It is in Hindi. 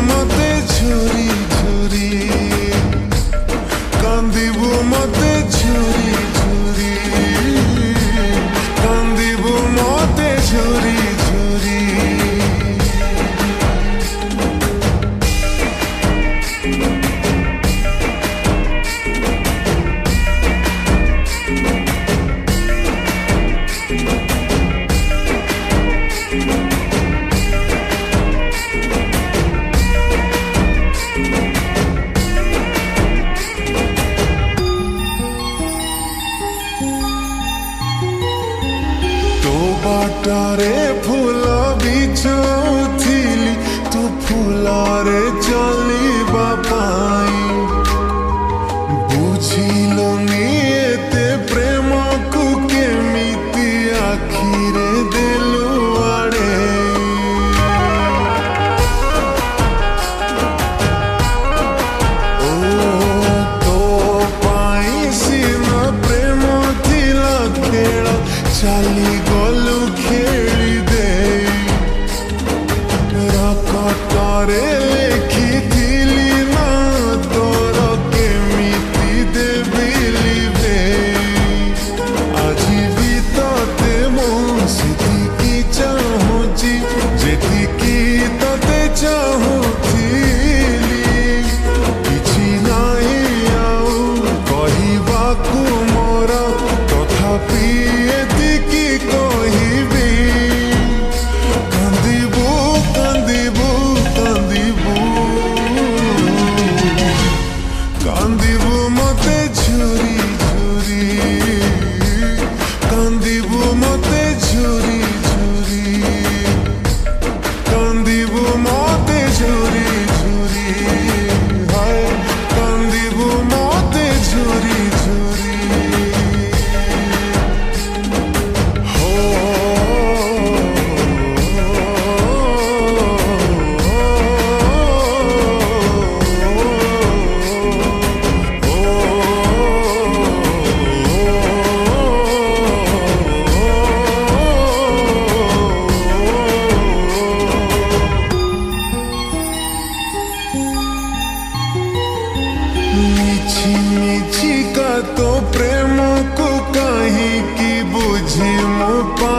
मते झुरी झुरी कांदिबू मते झुरी झुरी कांदिबू मते झुरी झुरी बाटारे फूल बिछौथिली तू फूलारे चलिबा पाई बुझिलुनी एते प्रेम को केमिति आखिरे देलु आड़े ओ तो पाई सीना प्रेम थिला खेल चली गलु खेली दे रकटारे लेखिथिली ना तोर केमिति देबिली बे आजी भी तते मो सेतिकी चाहुची जेतिकी तते चाहुथिली किछि नाही आउ कहिबाकु मोर तथापि एतिकी कहिबी कांदिबू कांदिबू कांदिबू कांदिबू मते झुरी झुरी कांदिबू मते झुरी झुरी कांदिबू मते झुरी झुरी हाय कांदिबू मते झुरी झुरी मिछि मिछि का तो प्रेम को कहीं की बुझे मो पा